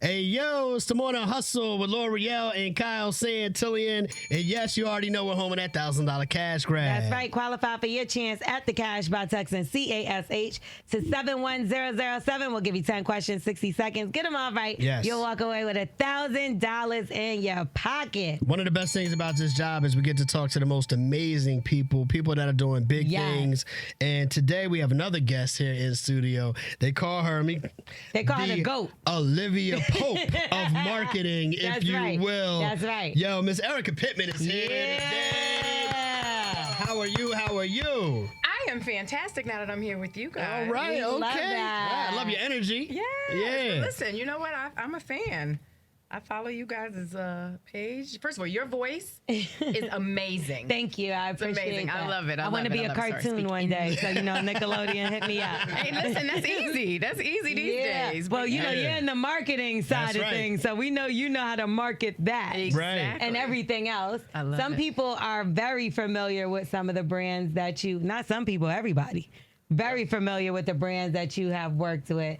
Hey, yo, it's the Morning Hustle with L'Oreal and Kyle Santillian. And yes, you already know we're home with that $1,000 cash grab. That's right. Qualify for your chance at the cash by texting CASH to 71007. We'll give you 10 questions, 60 seconds. Get them all right. Yes. You'll walk away with $1,000 in your pocket. One of the best things about this job is we get to talk to the most amazing people that are doing big things. And today we have another guest here in the studio. They call her the GOAT. Olivia Pope of marketing, if you will. That's right. Yo, Miss Ericka Pittman is here today. How are you? I am fantastic now that I'm here with you guys. All right, okay. Love that. I love your energy. Yeah. Listen, you know what? I'm a fan. I follow you guys' page. First of all, your voice is amazing. Thank you. I appreciate it. Amazing. That. I love it. I want to be a cartoon one day. So, Nickelodeon hit me up. Hey, listen, that's easy. That's easy these days. Well, you're in the marketing side of things. So we know you know how to market that. Exactly. And everything else. I love some it. people are very familiar with some of the brands that not some people, everybody. Very familiar with the brands that you have worked with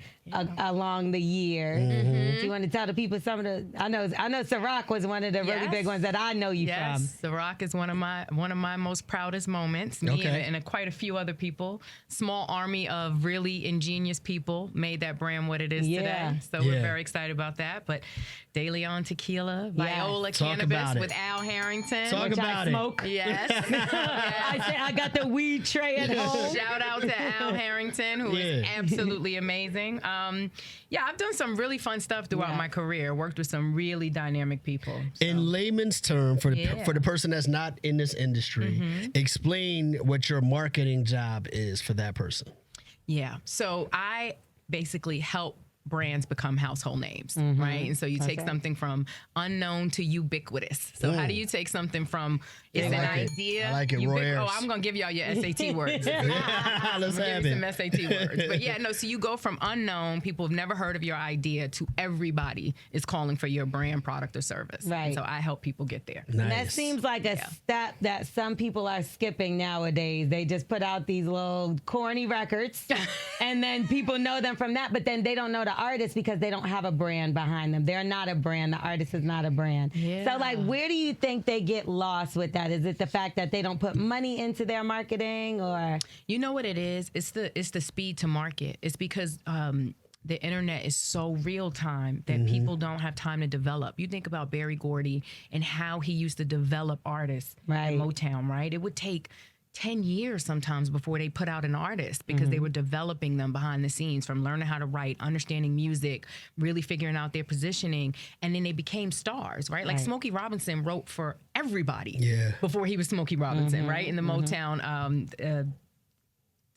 along the year. Mm-hmm. Do you want to tell the people some of the? I know Ciroc was one of the really big ones that I know you from. Yes, Ciroc is one of my most proudest moments. Me and quite a few other people. Small army of really ingenious people made that brand what it is today. So we're very excited about that. But De Leon Tequila, Viola Cannabis with Al Harrington. Talk about smoke. Yes. I got the weed tray at home. Shout out to Al Harrington, who is absolutely amazing. I've done some really fun stuff throughout my career. Worked with some really dynamic people. So. In layman's term, for the person that's not in this industry, explain what your marketing job is for that person. Yeah. So I basically help brands become household names, right? And so you take something from unknown to ubiquitous. So how do you take something from it's an idea? I like it, Roy. I'm going to give y'all your SAT words. Let's have it. Some SAT words. But so you go from unknown, people have never heard of your idea, to everybody is calling for your brand, product, or service. Right. And so I help people get there. Nice. That seems like a step that some people are skipping nowadays. They just put out these little corny records and then people know them from that, but then they don't know the artist because they don't have a brand behind them. They're not a brand. The artist is not a brand. Yeah. So where do you think they get lost with that? Is it the fact that they don't put money into their marketing, or? You know what it is? It's the speed to market. It's because the internet is so real time that people don't have time to develop. You think about Berry Gordy and how he used to develop artists at Motown, right? It would take 10 years sometimes before they put out an artist because they were developing them behind the scenes, from learning how to write, understanding music, really figuring out their positioning, and then they became stars, right? Like Smokey Robinson wrote for everybody before he was Smokey Robinson, right? In the Motown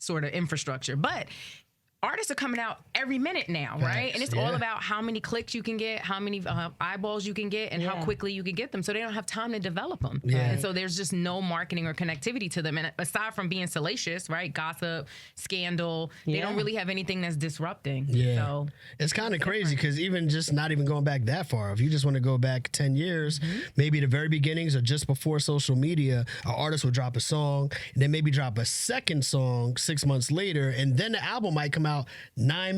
sort of infrastructure. But artists are coming out every minute now, right? And it's all about how many clicks you can get, how many eyeballs you can get, and how quickly you can get them. So they don't have time to develop them. And so there's just no marketing or connectivity to them. And aside from being salacious, right? Gossip, scandal, they don't really have anything that's disrupting. Yeah. So it's kind of crazy because even just not even going back that far, if you just want to go back 10 years, maybe the very beginnings or just before social media, an artist will drop a song and then maybe drop a second song 6 months later, and then the album might come out 9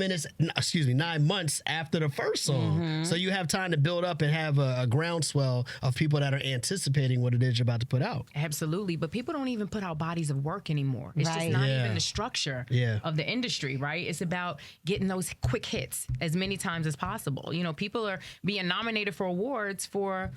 months after the first song. So you have time to build up and have a groundswell of people that are anticipating what it is you're about to put out. Absolutely. But people don't even put out bodies of work anymore. It's just not even the structure of the industry, right? It's about getting those quick hits as many times as possible. People are being nominated for awards for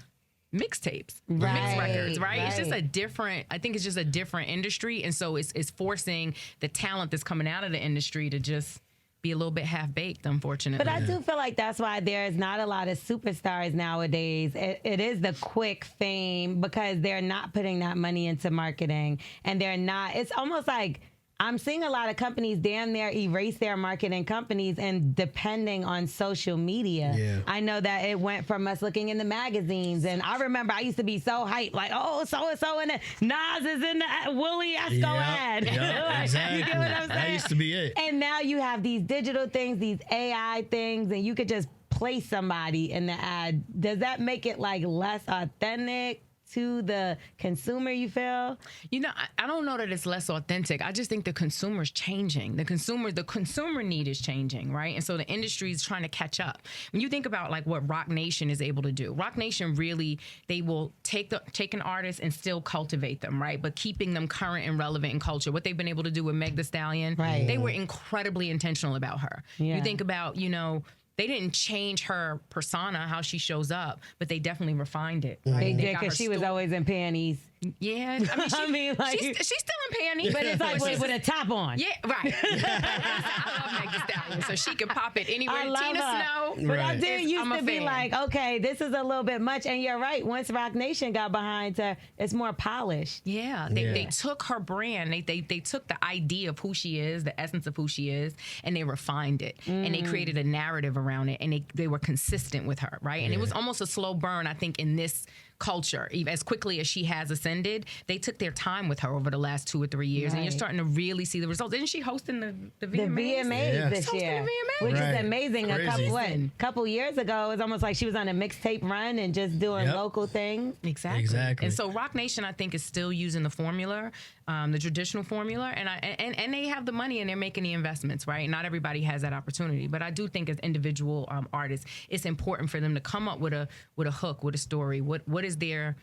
mixtapes, mixed records, right? It's just I think it's just a different industry. And so it's forcing the talent that's coming out of the industry to just be a little bit half-baked, unfortunately. But I do feel like that's why there's not a lot of superstars nowadays. It is the quick fame because they're not putting that money into marketing, and it's almost like I'm seeing a lot of companies damn near erase their marketing companies and depending on social media. Yeah. I know that it went from us looking in the magazines, and I remember I used to be so hyped, like, oh, so-and-so in the Nas is in the Willie Esco ad. Like, exactly. You get what I'm saying? That used to be it. And now you have these digital things, these AI things, and you could just place somebody in the ad. Does that make it like less authentic to the consumer, you feel? You know, I don't know that it's less authentic. I just think the consumer's changing. The consumer need is changing, right? And so the industry is trying to catch up. When you think about like what Rock Nation is able to do, Rock Nation really, they will take an artist and still cultivate them, right? But keeping them current and relevant in culture. What they've been able to do with Meg Thee Stallion, Right. they were incredibly intentional about her. Yeah. You think about, you know, they didn't change her persona, how she shows up, but they definitely refined it. Right? They did, got because her she was story. always in panties. Yeah, I mean, like, she's still in panties, but it's like she's- with a top on. yeah, right. I love Meg Thee Stallion, so she can pop it anywhere. I love Tina her. Snow, But I Right. did used I'm a to be fan. like, okay, this is a little bit much. And you're right. Once Rock Nation got behind her, it's more polished. Yeah, they took her brand, they took the idea of who she is, the essence of who she is, and they refined it, and they created a narrative around it, and they were consistent with her, right? And it was almost a slow burn, I think, in this culture. Even as quickly as she has ascended, they took their time with her over the last 2 or 3 years, and you're Right. starting to really see the results. Isn't she hosting the The VMAs? VMAs Yeah. this Hosting the year, VMAs. which Right. is amazing. Crazy. A couple years ago, it was almost like she was on a mixtape run and just doing Yep. local things. Exactly. And so Rock Nation, I think, is still using the formula, the traditional formula, and they have the money and they're making the investments, right? Not everybody has that opportunity, but I do think as individual artists, it's important for them to come up with a hook, with a story. What is their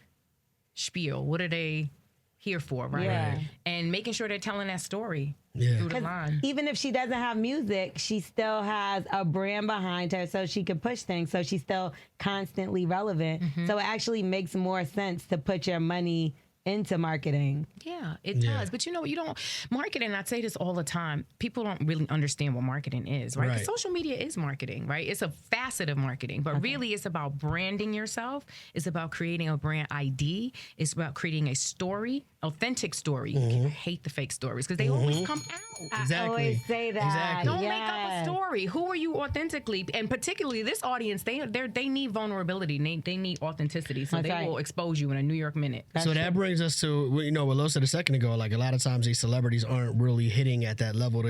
spiel? What are they here for, right? Yeah. And making sure they're telling that story Yeah. through the line. Even if she doesn't have music, she still has a brand behind her, so she can push things. So she's still constantly relevant. So it actually makes more sense to put your money into marketing. Yeah, it does. But you know, marketing, I say this all the time, people don't really understand what marketing is, right? 'Cause Right. social media is marketing, right? It's a facet of marketing, but really it's about branding yourself. It's about creating a brand ID. It's about creating a story, authentic story. I hate the fake stories because they always come out. Exactly. I always say that. Exactly. Don't make up a story. Who are you authentically? And particularly this audience, they need vulnerability. They need authenticity. So That's they right. will expose you in a New York minute. So that brings us to, you know, what Lo said a second ago. Like, a lot of times these celebrities aren't really hitting at that level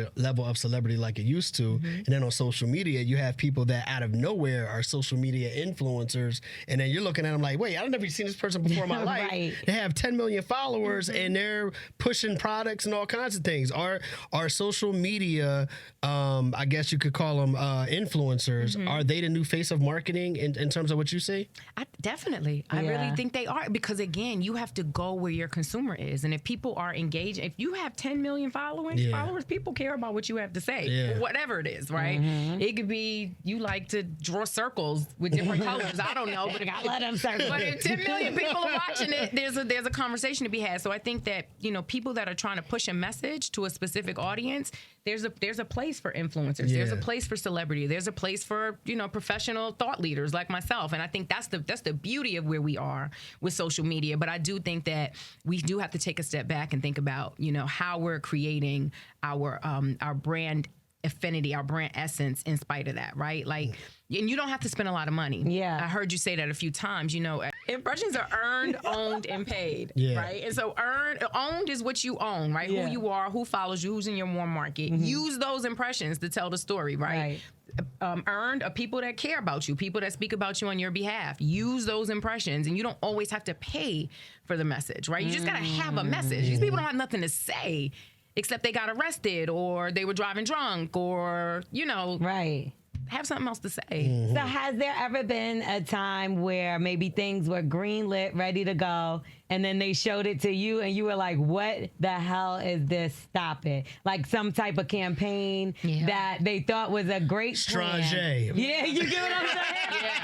of celebrity like it used to. And then on social media, you have people that out of nowhere are social media influencers, and then you're looking at them like, wait, I've never seen this person before in my life. Right. They have 10 million followers, and they're pushing products and all kinds of things. Are social media, I guess you could call them influencers, are they the new face of marketing in terms of what you see? Definitely. I Yeah. really think they are, because again, you have to go where your consumer is. And if people are engaged, if you have 10 million followers, people care about what you have to say, Yeah. whatever it is, right? It could be you like to draw circles with different colors. I don't know, but I love them circles. But if 10 million people are watching it, there's a conversation to be had. So I think that, you know, people that are trying to push a message to a specific audience, there's a place for influencers. Yeah. There's a place for celebrity. There's a place for, you know, professional thought leaders like myself. And I think that's the beauty of where we are with social media. But I do think that we do have to take a step back and think about, you know, how we're creating our brand affinity, our brand essence in spite of that, right? Like, and you don't have to spend a lot of money. Yeah. I heard you say that a few times. You know, impressions are earned, owned, and paid, Yeah. right? And so owned is what you own, right? Yeah. Who you are, who follows you, who's in your warm market. Use those impressions to tell the story, right? Earned are people that care about you, people that speak about you on your behalf. Use those impressions, and you don't always have to pay for the message, right? You just gotta have a message. These people don't have nothing to say except they got arrested or they were driving drunk or, you know, Right. have something else to say. So has there ever been a time where maybe things were greenlit, ready to go, and then they showed it to you and you were like, what the hell is this? Stop it. Like some type of campaign that they thought was a great plan. Strange. Yeah, you get what I'm saying?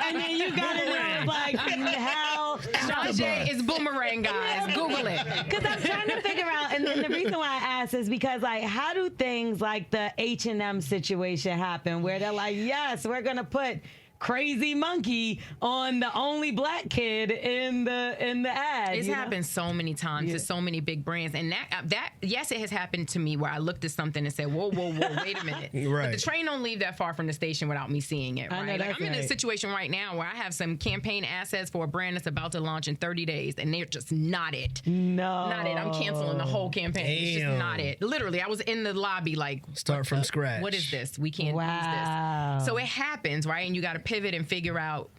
And then you got it and it was like, hell. Stranger is boomerang, guys. Google it. Because I'm trying to figure out, and the reason why I ask is because, like, how do things like the H&M situation happen where they're like, yes, we're going to put Crazy Monkey on the only black kid in the ad. It's happened so many times to so many big brands, and that yes, it has happened to me where I looked at something and said, "Whoa, wait a minute!" Right. But the train don't leave that far from the station without me seeing it. I know Right? that's I'm in a right. situation right now where I have some campaign assets for a brand that's about to launch in 30 days, and they're just not it. No. Not it. I'm canceling the whole campaign. It's just Damn. not it. Literally, I was in the lobby like, Start from scratch. what is this? We can't use Wow. this. So it happens, right? And you got to pivot and figure out,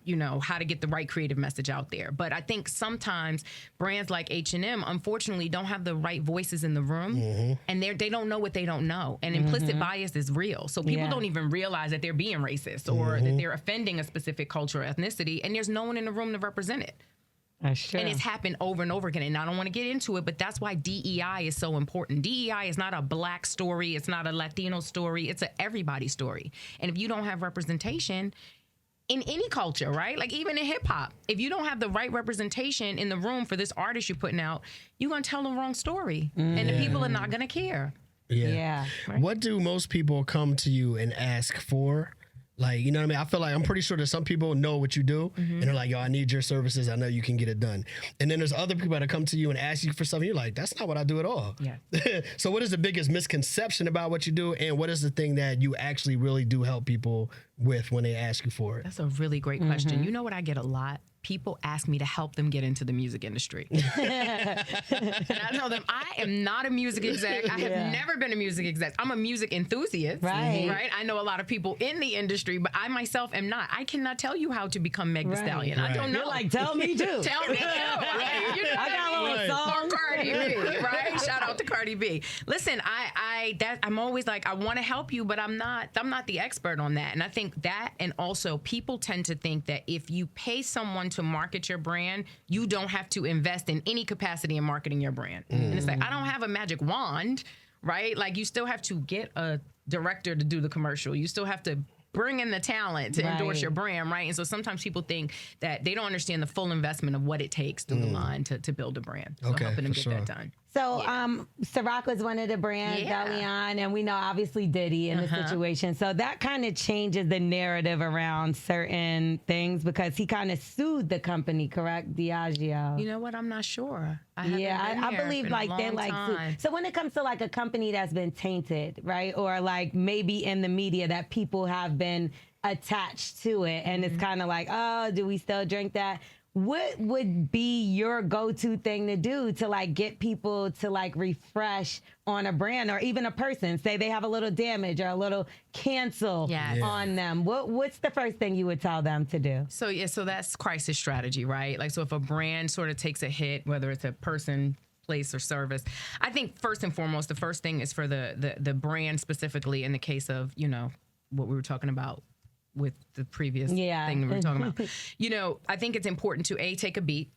how to get the right creative message out there. But I think sometimes brands like H&M, unfortunately, don't have the right voices in the room, and they don't know what they don't know. And implicit bias is real. So people don't even realize that they're being racist or that they're offending a specific culture or ethnicity, and there's no one in the room to represent it. That's true. And it's happened over and over again. And I don't want to get into it, but that's why DEI is so important. DEI is not a black story. It's not a Latino story. It's a everybody story. And if you don't have representation in any culture, right? Like even in hip hop, if you don't have the right representation in the room for this artist you're putting out, you're going to tell the wrong story. And the people are not going to care. Yeah. Right. What do most people come to you and ask for? Like, you know what I mean? I feel like I'm pretty sure that some people know what you do and they're like, yo, I need your services. I know you can get it done. And then there's other people that come to you and ask you for something. You're like, that's not what I do at all. Yeah. So what is the biggest misconception about what you do? And what is the thing that you actually really do help people with when they ask you for it? That's a really great question. You know what I get a lot? People ask me to help them get into the music industry. And I tell them, I am not a music exec. I have never been a music exec. I'm a music enthusiast. Right? I know a lot of people in the industry, but I myself am not. I cannot tell you how to become Meg Thee Stallion. I don't know. You're like, tell me too. Tell me too. Right? You know I got a little song. Or Cardi B, right? Shout out to Cardi B. Listen, I'm always like, I want to help you, but I'm not the expert on that. And I think that, and also people tend to think that if you pay someone to market your brand, you don't have to invest in any capacity in marketing your brand. And it's like, I don't have a magic wand, right? Like you still have to get a director to do the commercial. You still have to bring in the talent to endorse your brand, right? And so sometimes people think that they don't understand the full investment of what it takes through the line to build a brand. So helping them get that done. So Ciroc was one of the brands early on, and we know obviously Diddy in the situation. So that kind of changes the narrative around certain things because he kind of sued the company, correct? Diageo. You know what? I'm not sure. I believe like they're like sued. So when it comes to like a company that's been tainted, right? Or like maybe in the media that people have been attached to it, and it's kind of like, oh, do we still drink that? What would be your go-to thing to do to like get people to like refresh on a brand or even a person? Say they have a little damage or a little cancel on them. What's the first thing you would tell them to do? So that's crisis strategy, right? Like, so if a brand sort of takes a hit, whether it's a person, place, or service, I think first and foremost, the first thing is for the brand specifically in the case of, what we were talking about with the previous thing that we were talking about. I think it's important to take a beat,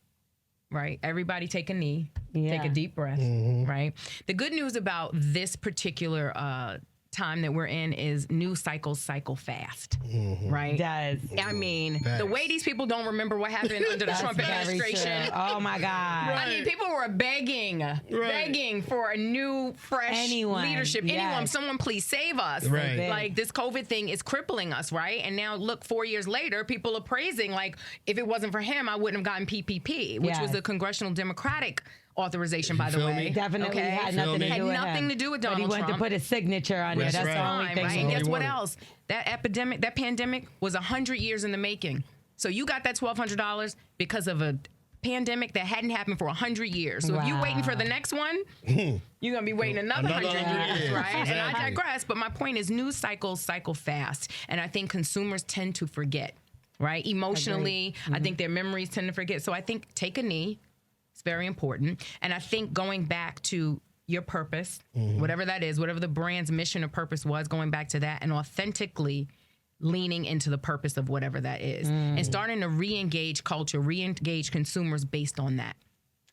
right? Everybody take a knee, take a deep breath, right? The good news about this particular time that we're in is news cycles cycle fast, right? Does. I mean, the way these people don't remember what happened under the Trump administration. Oh my God. I mean, people were begging for a new, fresh leadership. Anyone, someone please save us. Right. Like this COVID thing is crippling us, right? And now look, 4 years later, people are praising, like, if it wasn't for him, I wouldn't have gotten PPP, which was the Congressional Democratic authorization, by the way. Definitely had nothing to do with him. Nothing to do with Donald Trump. But he wanted to put a signature on it. That's the only thing. Right? And guess what else? That pandemic was 100 years in the making. So you got that $1,200 because of a pandemic that hadn't happened for 100 years. So if you're waiting for the next one, you're going to be waiting another 100 years, right? Exactly. And I digress, but my point is news cycles cycle fast. And I think consumers tend to forget, right? Emotionally, I think their memories tend to forget. So I think take a knee. It's very important. And I think going back to your purpose, whatever that is, whatever the brand's mission or purpose was, going back to that and authentically leaning into the purpose of whatever that is and starting to re-engage culture, re-engage consumers based on that,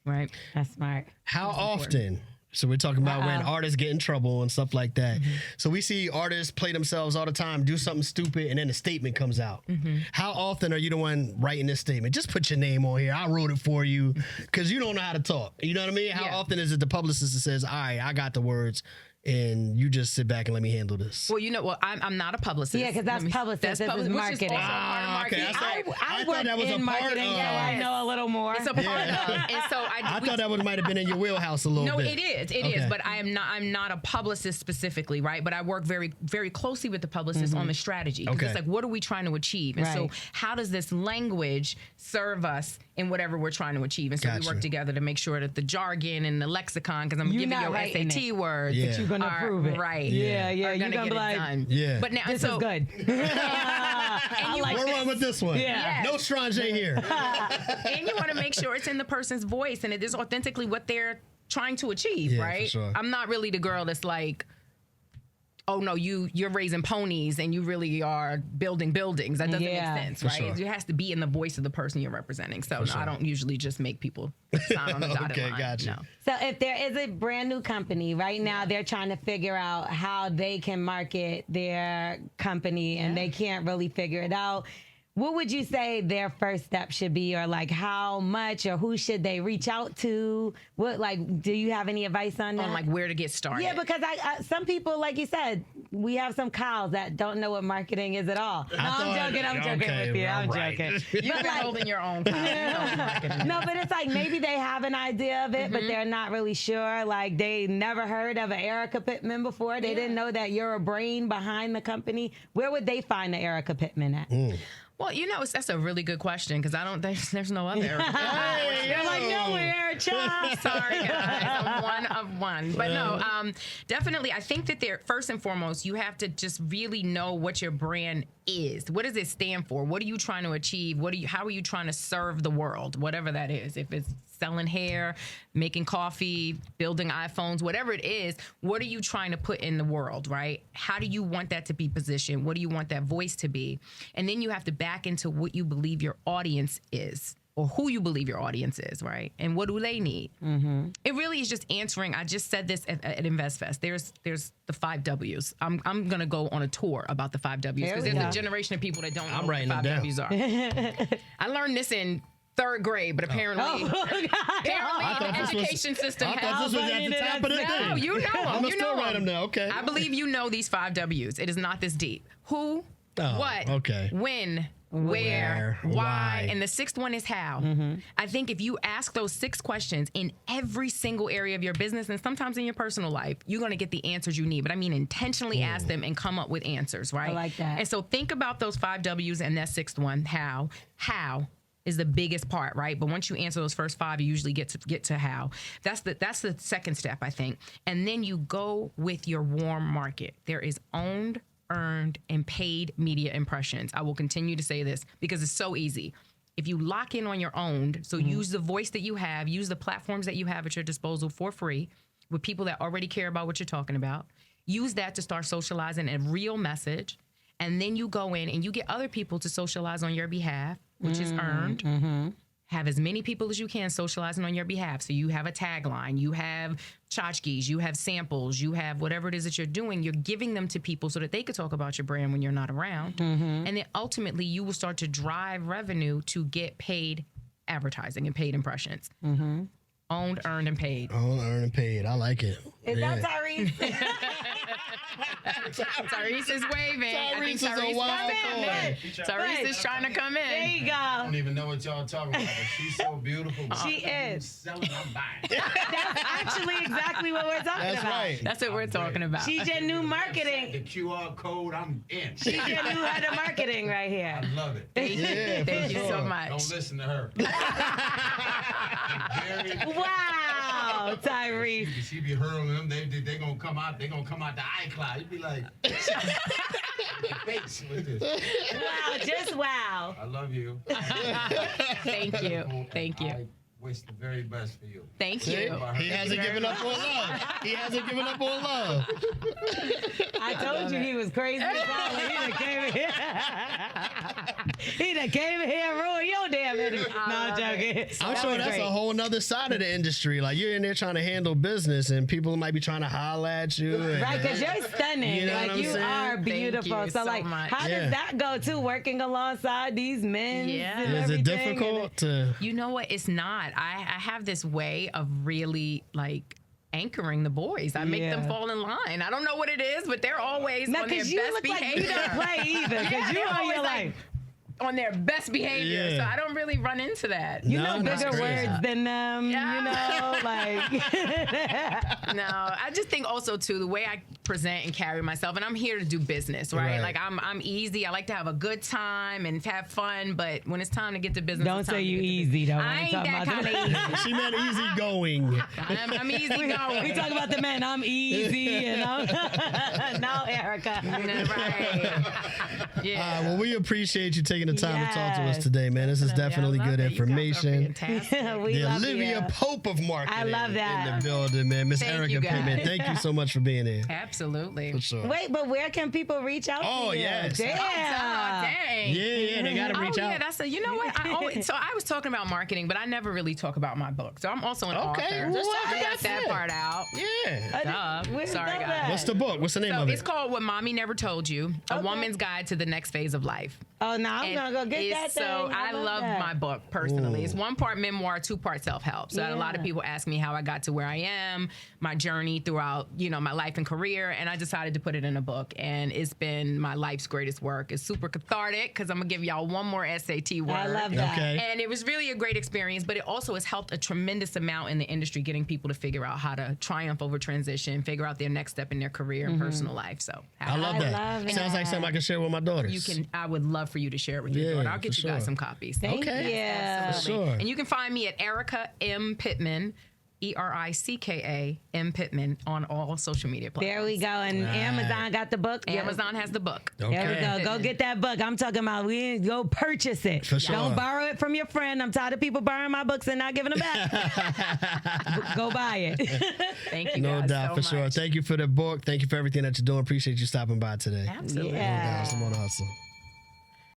right? That's smart. How often? So we're talking about when artists get in trouble and stuff like that. So we see artists play themselves all the time, do something stupid, and then a statement comes out. How often are you the one writing this statement? Just put your name on here. I wrote it for you because you don't know how to talk. You know what I mean? How often is it the publicist that says, all right, I got the words, and you just sit back and let me handle this? Well, I'm not a publicist. Yeah, because that's publicist. This is marketing. Okay. I thought that was in a part marketing, of. so I know a little more. It's a part of. And so I thought that might have been in your wheelhouse a little bit. No, it is. It is. But I'm not a publicist specifically, right? But I work very, very closely with the publicist on the strategy. Because it's like, what are we trying to achieve? And so how does this language serve us in whatever we're trying to achieve? And so we work together to make sure that the jargon and the lexicon, because I'm giving you SAT words. That you're gonna approve it. Right. Yeah. Are You're gonna gonna get be it like, done. Yeah. But now, this so is good. I like We're this. on with this one. Yeah. No strange here. and you want to make sure it's in the person's voice and it is authentically what they're trying to achieve, Yeah, right? for sure. I'm not really the girl that's like, oh no, you're raising ponies and you really are building buildings. That doesn't Yeah. make sense, For right? sure. It has to be in the voice of the person you're representing. So no, sure. I don't usually just make people sign on the dotted Okay, line. gotcha. No. So if there is a brand new company right now, they're trying to figure out how they can market their company and they can't really figure it out. What would you say their first step should be, or like how much or who should they reach out to? What, like, do you have any advice on that? On like where to get started. Yeah, because I some people, like you said, we have some cows that don't know what marketing is at all. No, I'm joking with you. I'm joking. You've been holding your own power. No, but it's like maybe they have an idea of it, but they're not really sure. Like they never heard of an Ericka Pittman before. They didn't know that you're a brain behind the company. Where would they find the Ericka Pittman at? Well, that's a really good question because I don't think there's no other Ericka Pittman. You're like, nowhere, child. Sorry, guys. I'm one of one. But no, definitely, I think that first and foremost, you have to just really know what your brand is. What does it stand for? What are you trying to achieve? How are you trying to serve the world? Whatever that is. If it's selling hair, making coffee, building iPhones, whatever it is, what are you trying to put in the world, right? How do you want that to be positioned? What do you want that voice to be? And then you have to back into what you believe your audience is, or who you believe your audience is, right? And what do they need? It really is just answering. I just said this at InvestFest. There's the 5 W's. I'm going to go on a tour about the 5 W's because there's a generation of people that don't know what the 5 W's are. I learned this in 3rd grade, but apparently, the education system I thought this was at the top of the thing. No, you know them. I'm You know write them. them down. Okay. I believe you know these 5 W's. It is not this deep. Who, what, when, where, why, and the 6th one is how. I think if you ask those 6 questions in every single area of your business and sometimes in your personal life, you're going to get the answers you need. But I mean, intentionally ask them and come up with answers, right? I like that. And so think about those 5 W's and that 6th one, how. How is the biggest part, right? But once you answer those first 5, you usually get to how. That's the 2nd step, I think. And then you go with your warm market. There is owned, earned, and paid media impressions. I will continue to say this because it's so easy. If you lock in on your owned, so use the voice that you have, use the platforms that you have at your disposal for free with people that already care about what you're talking about. Use that to start socializing a real message. And then you go in and you get other people to socialize on your behalf, which is earned. Have as many people as you can socializing on your behalf. So you have a tagline, you have tchotchkes, you have samples, you have whatever it is that you're doing. You're giving them to people so that they could talk about your brand when you're not around. And then ultimately you will start to drive revenue to get paid advertising and paid impressions. Owned, earned, and paid. Owned, earned, and paid. I like it. Is that Tyrese? Tyrese is waving. I think Tyrese is a Tyrese wild man. Tyrese is trying to come There in. you go. I don't even know what y'all talking about, but she's so beautiful. She is. Selling, I'm buying. That's actually exactly what we're talking That's about. right. That's what we're talking about. She's your new The marketing. QR code, I'm in. She's your new head of marketing right here. I love it. Yeah, Thank you for so sure. much. Don't listen to her. Wow, Tyrese. She be hurling them. They gonna come out. They gonna come out the iCloud. You'd be like, face with this. Wow, just wow. I love you. Thank you. Thank you. I wish the very best for you. Thank See? you. He hasn't given up on love. He hasn't given up on love. I told you he was crazy as hell when he done came in here. He done came in here and ruined your damn interview. No, I'm joking. I'm That sure was that's great. a whole nother side of the industry. Like you're in there trying to handle business, and people might be trying to holler at you. And, Right, because you're stunning. You know like what I'm you saying? are Thank beautiful. you So so like, much. how Yeah. does that go too? Working alongside these men. Yeah. and is it everything? difficult to? You know what? It's not. I have this way of really like anchoring the boys. I make them Yeah. fall in line. I don't know what it is, but they're always No, on their because you best look like behavior. you don't play either. Because Yeah, you they're on always your like, life. on their best behavior. Yeah. So I don't really run into that. You No, know that's bigger crazy. words than them. Yeah. You know, like. No, I just think also too the way I present and carry myself, and I'm here to do business, right? Right. Like I'm easy. I like to have a good time and have fun, but when it's time to get to business, Don't it's time say to you get to easy though. I ain't that kind of easy. She meant easy going. I'm easy going. We talk about the men. I'm easy, and I'm no, Ericka. Right. Yeah. Well, we appreciate you taking the time to talk to us Yes. today, man. This is definitely I love good it. You guys are information. fantastic. We The love Olivia you. Pope of marketing I love that. in the building, man. Miss Thank Ericka you, guys. Pittman, thank you so much for being here. Absolutely. For sure. Wait, but where can people reach out Oh, to you? yes. Damn. Oh, dang. Yeah, they got to reach oh, out. yeah, that's you know what? So I was talking about marketing, but I never really talk about my book. So I'm also an author. just talk I about got that it. part out. Yeah. Where did Sorry, that guys. at? What's the book? What's the name So of it's it? called What Mommy Never Told You, A Woman's Guide to the Next Phase of Life. Oh, no, I'm And gonna go get it's- that thing. So I love that. my book personally. It's one part memoir, 2 part self-help. So a lot of Yeah. people ask me how I got to where I am, my journey throughout, my life and career, and I decided to put it in a book. And it's been my life's greatest work. It's super cathartic because I'm gonna give y'all one more SAT word. I love that. Okay. And it was really a great experience, but it also has helped a tremendous amount in the industry, getting people to figure out how to triumph over transition, figure out their next step in their career and personal life. So I love that. love Sounds like something I can share with my daughters. I would love for you to share it with your Yeah, daughter. I'll get for you guys sure. some copies. Thank Okay. you. Absolutely. Sure. And you can find me at Ericka M. Pittman, Ericka M. Pittman on all social media platforms. There we go. And Amazon got the book. Amazon has the book. There we Okay. go. Go get that book. I'm talking about go purchase it. For sure. Don't borrow it from your friend. I'm tired of people borrowing my books and not giving them back. Go buy it. Thank you No guys doubt, so for sure. much. Thank you for the book. Thank you for everything that you're doing. Appreciate you stopping by today. Absolutely. Yeah. Guys, I'm on the hustle.